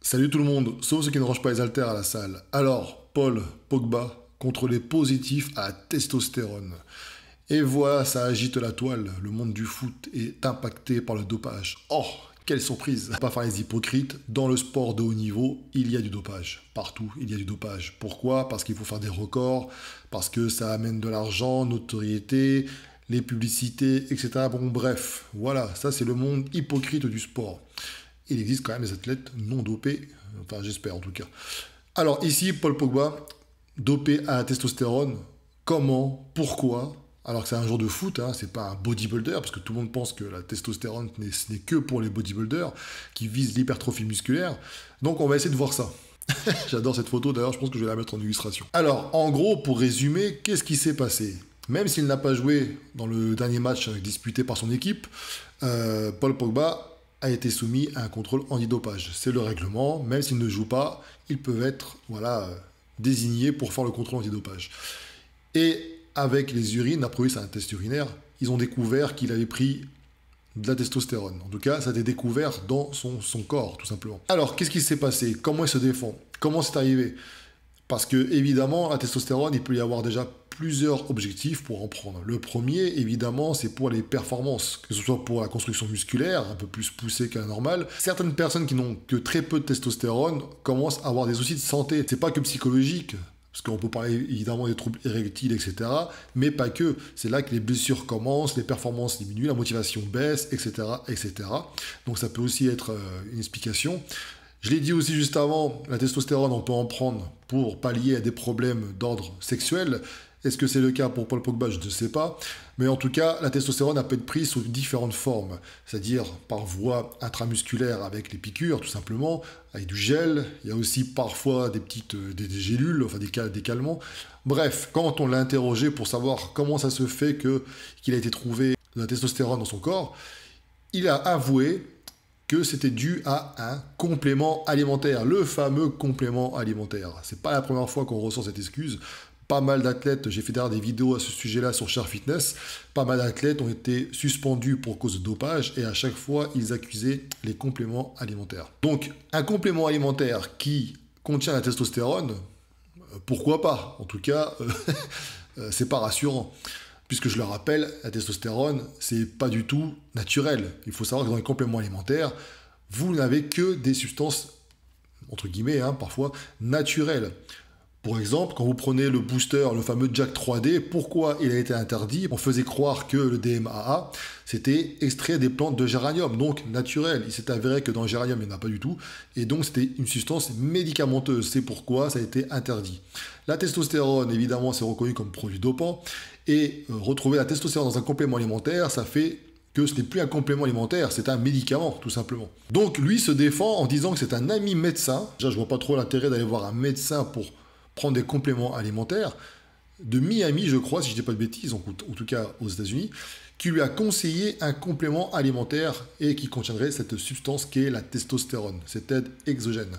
Salut tout le monde, sauf ceux qui ne rangent pas les haltères à la salle. Alors, Paul Pogba contre les positifs à testostérone. Et voilà, ça agite la toile. Le monde du foot est impacté par le dopage. Oh, quelle surprise! Pas faire les hypocrites. Dans le sport de haut niveau, il y a du dopage. Partout, il y a du dopage. Pourquoi? Parce qu'il faut faire des records, parce que ça amène de l'argent, notoriété, les publicités, etc. Bon, bref, voilà, ça c'est le monde hypocrite du sport. Il existe quand même des athlètes non dopés, enfin j'espère en tout cas. Alors ici, Paul Pogba, dopé à la testostérone, comment, pourquoi? Alors que c'est un joueur de foot, hein, c'est pas un bodybuilder, parce que tout le monde pense que la testostérone, ce n'est que pour les bodybuilders qui visent l'hypertrophie musculaire. Donc on va essayer de voir ça. J'adore cette photo, d'ailleurs je pense que je vais la mettre en illustration. Alors en gros, pour résumer, qu'est-ce qui s'est passé? Même s'il n'a pas joué dans le dernier match disputé par son équipe, Paul Pogba a été soumis à un contrôle antidopage. C'est le règlement, même s'ils ne jouent pas, ils peuvent être désignés pour faire le contrôle antidopage. Et avec les urines, après c'est un test urinaire, ils ont découvert qu'il avait pris de la testostérone. En tout cas, ça a été découvert dans son corps, tout simplement. Alors, qu'est-ce qui s'est passé? Comment il se défend? Comment c'est arrivé? Parce que, évidemment, la testostérone, il peut y avoir déjà plusieurs objectifs pour en prendre. Le premier, évidemment, c'est pour les performances, que ce soit pour la construction musculaire, un peu plus poussée qu'à la normale. Certaines personnes qui n'ont que très peu de testostérone commencent à avoir des soucis de santé. C'est pas que psychologique, parce qu'on peut parler évidemment des troubles érectiles, etc. Mais pas que. C'est là que les blessures commencent, les performances diminuent, la motivation baisse, etc., etc. Donc ça peut aussi être une explication. Je l'ai dit aussi juste avant, la testostérone, on peut en prendre pour pallier à des problèmes d'ordre sexuel. Est-ce que c'est le cas pour Paul Pogba? Je ne sais pas. Mais en tout cas, la testostérone peut être prise sous différentes formes. C'est-à-dire par voie intramusculaire avec les piqûres, tout simplement, avec du gel. Il y a aussi parfois des gélules, enfin des calmants. Bref, quand on l'a interrogé pour savoir comment ça se fait qu'il a été trouvé de la testostérone dans son corps, il a avoué que c'était dû à un complément alimentaire, le fameux complément alimentaire. C'est pas la première fois qu'on ressent cette excuse. Pas mal d'athlètes, j'ai fait d'ailleurs des vidéos à ce sujet-là sur Share Fitness, pas mal d'athlètes ont été suspendus pour cause de dopage et à chaque fois, ils accusaient les compléments alimentaires. Donc, un complément alimentaire qui contient la testostérone, pourquoi pas? En tout cas, c'est pas rassurant. Puisque je le rappelle, la testostérone, c'est pas du tout naturel. Il faut savoir que dans les compléments alimentaires, vous n'avez que des substances, entre guillemets, parfois, naturelles. Pour exemple, quand vous prenez le booster, le fameux Jack 3D, pourquoi il a été interdit? On faisait croire que le DMAA, c'était extrait des plantes de géranium, donc naturel. Il s'est avéré que dans le géranium, il n'y en a pas du tout. Et donc, c'était une substance médicamenteuse. C'est pourquoi ça a été interdit. La testostérone, évidemment, c'est reconnu comme produit dopant. Et retrouver la testostérone dans un complément alimentaire, ça fait que ce n'est plus un complément alimentaire, c'est un médicament, tout simplement. Donc, lui se défend en disant que c'est un ami médecin. Déjà, je vois pas trop l'intérêt d'aller voir un médecin pour prendre des compléments alimentaires, de Miami, je crois, si je ne dis pas de bêtises, en tout cas aux États-Unis, qui lui a conseillé un complément alimentaire et qui contiendrait cette substance qui est la testostérone, cette aide exogène.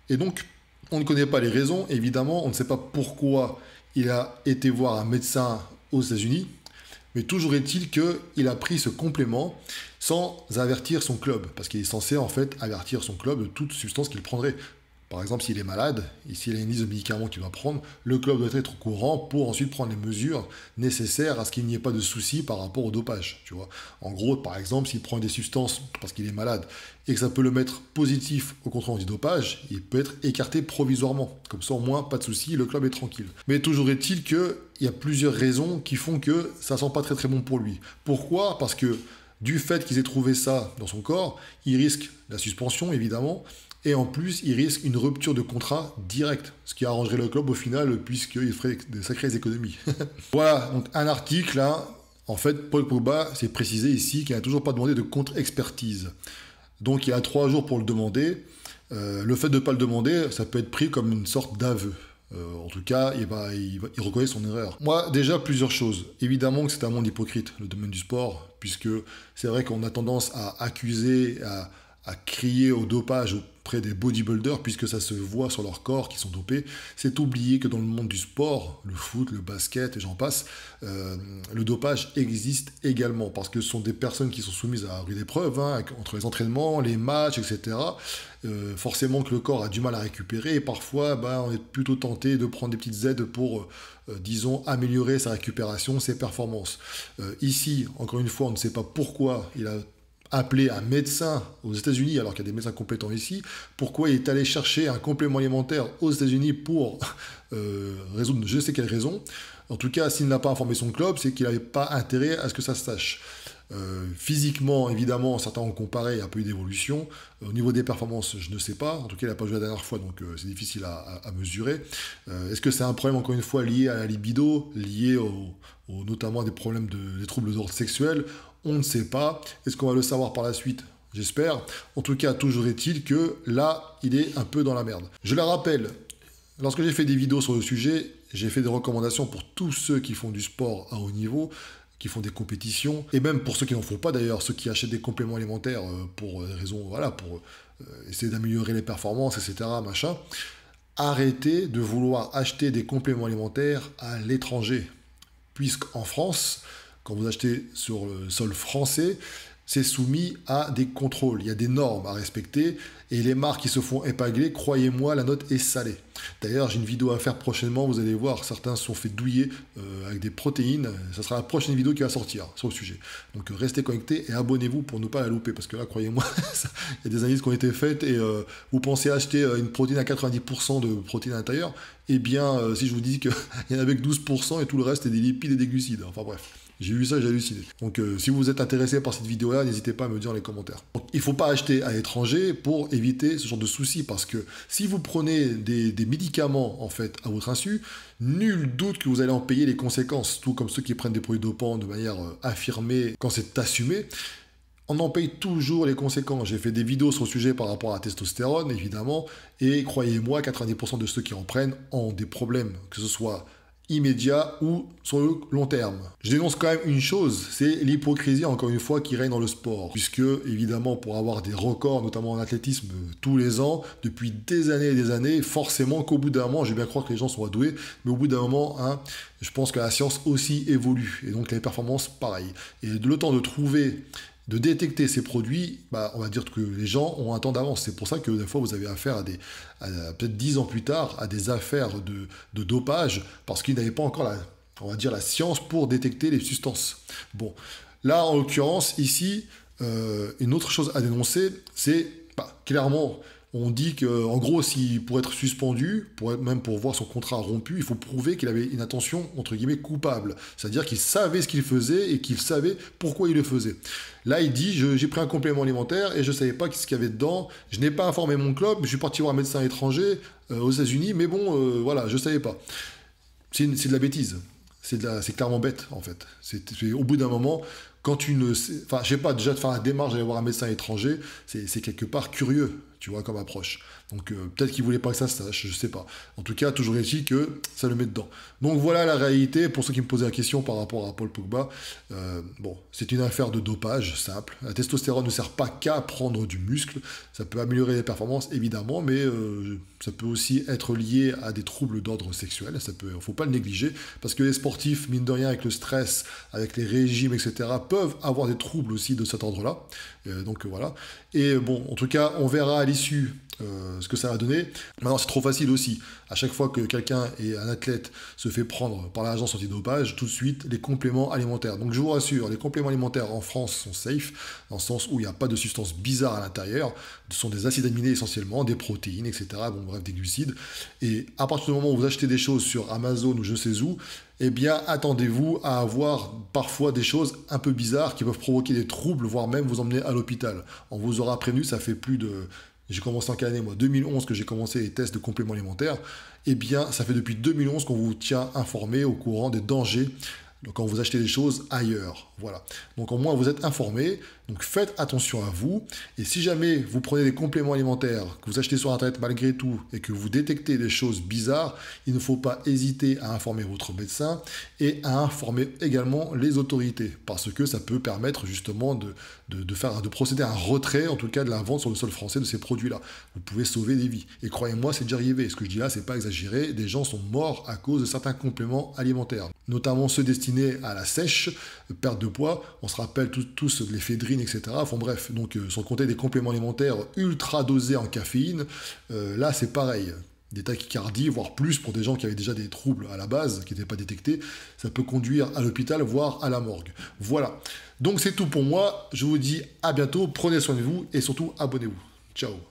Et donc, on ne connaît pas les raisons, évidemment, on ne sait pas pourquoi il a été voir un médecin aux États-Unis, mais toujours est-il qu'il a pris ce complément sans avertir son club, parce qu'il est censé en fait avertir son club de toute substance qu'il prendrait. Par exemple, s'il est malade, et s'il a une liste de médicaments qu'il doit prendre, le club doit être au courant pour ensuite prendre les mesures nécessaires à ce qu'il n'y ait pas de soucis par rapport au dopage. Tu vois. En gros, par exemple, s'il prend des substances parce qu'il est malade et que ça peut le mettre positif au contrôle antidopage, il peut être écarté provisoirement. Comme ça, au moins, pas de soucis, le club est tranquille. Mais toujours est-il qu'il y a plusieurs raisons qui font que ça ne sent pas très très bon pour lui. Pourquoi? Parce que du fait qu'ils aient trouvé ça dans son corps, il risque la suspension, évidemment. Et en plus, il risque une rupture de contrat direct, ce qui arrangerait le club au final, puisqu'il ferait des sacrées économies. Voilà, donc un article, là, en fait, Paul Pogba s'est précisé ici qu'il n'a toujours pas demandé de contre-expertise. Donc il a 3 jours pour le demander. Le fait de ne pas le demander, ça peut être pris comme une sorte d'aveu. En tout cas, il reconnaît son erreur. Moi, déjà, plusieurs choses. Évidemment que c'est un monde hypocrite, le domaine du sport, puisque c'est vrai qu'on a tendance à accuser, à crier au dopage auprès des bodybuilders, puisque ça se voit sur leur corps qui sont dopés, c'est oublier que dans le monde du sport, le foot, le basket et j'en passe, le dopage existe également, parce que ce sont des personnes qui sont soumises à rude épreuve, hein, entre les entraînements, les matchs, etc. Forcément que le corps a du mal à récupérer, et parfois on est plutôt tenté de prendre des petites aides pour, disons, améliorer sa récupération, ses performances. Ici, encore une fois, on ne sait pas pourquoi il a appelé un médecin aux États-Unis, alors qu'il y a des médecins compétents ici, pourquoi il est allé chercher un complément alimentaire aux États-Unis pour résoudre je ne sais quelle raison. En tout cas, s'il n'a pas informé son club, c'est qu'il n'avait pas intérêt à ce que ça se sache. Physiquement, évidemment, certains ont comparé, il y a un peu eu d'évolution. Au niveau des performances, je ne sais pas. En tout cas, il n'a pas joué la dernière fois, donc c'est difficile à mesurer. Est-ce que c'est un problème, encore une fois, lié à la libido, lié notamment à des problèmes des troubles d'ordre sexuel? On ne sait pas. Est-ce qu'on va le savoir par la suite? J'espère. En tout cas, toujours est-il que là, il est un peu dans la merde. Je le rappelle, lorsque j'ai fait des vidéos sur le sujet, j'ai fait des recommandations pour tous ceux qui font du sport à haut niveau, qui font des compétitions, et même pour ceux qui n'en font pas d'ailleurs, ceux qui achètent des compléments alimentaires pour des raisons, voilà, pour essayer d'améliorer les performances, etc., machin. Arrêtez de vouloir acheter des compléments alimentaires à l'étranger, puisqu'en France, quand vous achetez sur le sol français, c'est soumis à des contrôles. Il y a des normes à respecter et les marques qui se font épingler, croyez-moi, la note est salée. D'ailleurs, j'ai une vidéo à faire prochainement, vous allez voir, certains se sont fait douiller avec des protéines. Ça sera la prochaine vidéo qui va sortir sur le sujet. Donc restez connectés et abonnez-vous pour ne pas la louper, parce que là, croyez-moi, il y a des analyses qui ont été faites et vous pensez acheter une protéine à 90% de protéines à l'intérieur, eh bien, si je vous dis qu'il y en avait que 12% et tout le reste est des lipides et des glucides. Enfin bref. J'ai vu ça, j'ai halluciné. Donc si vous êtes intéressé par cette vidéo-là, n'hésitez pas à me dire dans les commentaires. Donc, il ne faut pas acheter à l'étranger pour éviter ce genre de soucis, parce que si vous prenez des médicaments en fait à votre insu, nul doute que vous allez en payer les conséquences, tout comme ceux qui prennent des produits dopants de manière affirmée quand c'est assumé. On en paye toujours les conséquences. J'ai fait des vidéos sur le sujet par rapport à la testostérone, évidemment, et croyez-moi, 90% de ceux qui en prennent ont des problèmes, que ce soit immédiat ou sur le long terme. Je dénonce quand même une chose, c'est l'hypocrisie, encore une fois, qui règne dans le sport. Puisque, évidemment, pour avoir des records, notamment en athlétisme, tous les ans, depuis des années et des années, forcément qu'au bout d'un moment, je vais bien croire que les gens sont adoués, mais au bout d'un moment, hein, je pense que la science aussi évolue. Et donc les performances, pareil. Et le temps de trouver, de détecter ces produits, on va dire que les gens ont un temps d'avance. C'est pour ça que des fois, vous avez affaire à peut-être 10 ans plus tard, à des affaires de dopage, parce qu'ils n'avaient pas encore la science pour détecter les substances. Bon, là, en l'occurrence, ici, une autre chose à dénoncer, c'est clairement, on dit qu'en gros, pour être suspendu, même pour voir son contrat rompu, il faut prouver qu'il avait une intention, entre guillemets, coupable. C'est-à-dire qu'il savait ce qu'il faisait et qu'il savait pourquoi il le faisait. Là, il dit, j'ai pris un complément alimentaire et je ne savais pas ce qu'il y avait dedans. Je n'ai pas informé mon club, je suis parti voir un médecin étranger aux États-Unis, mais bon, voilà, je ne savais pas. C'est de la bêtise. C'est clairement bête, en fait. Au bout d'un moment, quand tu ne sais... Enfin, je sais pas, déjà de faire la démarche d'aller voir un médecin étranger, c'est quelque part curieux, tu vois, comme approche. Donc peut-être qu'il voulait pas que ça se sache, je sais pas. En tout cas, toujours est-il que ça le met dedans. Donc voilà la réalité, pour ceux qui me posaient la question par rapport à Paul Pogba. Bon, c'est une affaire de dopage, simple. La testostérone ne sert pas qu'à prendre du muscle. Ça peut améliorer les performances, évidemment, mais ça peut aussi être lié à des troubles d'ordre sexuel. Faut pas le négliger, parce que les sportifs, mine de rien, avec le stress, avec les régimes, etc., peuvent avoir des troubles aussi de cet ordre-là. Donc voilà. Et bon, en tout cas, on verra à l'issue ce que ça va donner. Maintenant, c'est trop facile aussi. À chaque fois que quelqu'un et un athlète se fait prendre par l'agence antidopage, tout de suite, les compléments alimentaires. Donc, je vous rassure, les compléments alimentaires en France sont safe, dans le sens où il n'y a pas de substances bizarres à l'intérieur. Ce sont des acides aminés essentiellement, des protéines, etc. Donc, bref, des glucides. Et à partir du moment où vous achetez des choses sur Amazon ou je sais où, eh bien, attendez-vous à avoir parfois des choses un peu bizarres qui peuvent provoquer des troubles, voire même vous emmener à l'hôpital. On vous aura prévenu, ça fait plus de... J'ai commencé en quelle année, moi 2011 que j'ai commencé les tests de compléments alimentaires. Eh bien, ça fait depuis 2011 qu'on vous tient informé, au courant des dangers quand vous achetez des choses ailleurs. Voilà. Donc au moins vous êtes informés. Donc faites attention à vous. Et si jamais vous prenez des compléments alimentaires que vous achetez sur Internet malgré tout et que vous détectez des choses bizarres, il ne faut pas hésiter à informer votre médecin et à informer également les autorités. Parce que ça peut permettre justement de procéder à un retrait, en tout cas de la vente sur le sol français de ces produits-là. Vous pouvez sauver des vies. Et croyez-moi, c'est déjà arrivé. Ce que je dis là, c'est pas exagéré. Des gens sont morts à cause de certains compléments alimentaires, notamment ceux destinés à la sèche, perte de poids. On se rappelle tous de l'éphédrine, etc. Enfin bref, donc sans compter des compléments alimentaires ultra dosés en caféine. Là, c'est pareil. Des tachycardies, voire plus pour des gens qui avaient déjà des troubles à la base, qui n'étaient pas détectés. Ça peut conduire à l'hôpital, voire à la morgue. Voilà. Donc c'est tout pour moi. Je vous dis à bientôt. Prenez soin de vous et surtout abonnez-vous. Ciao.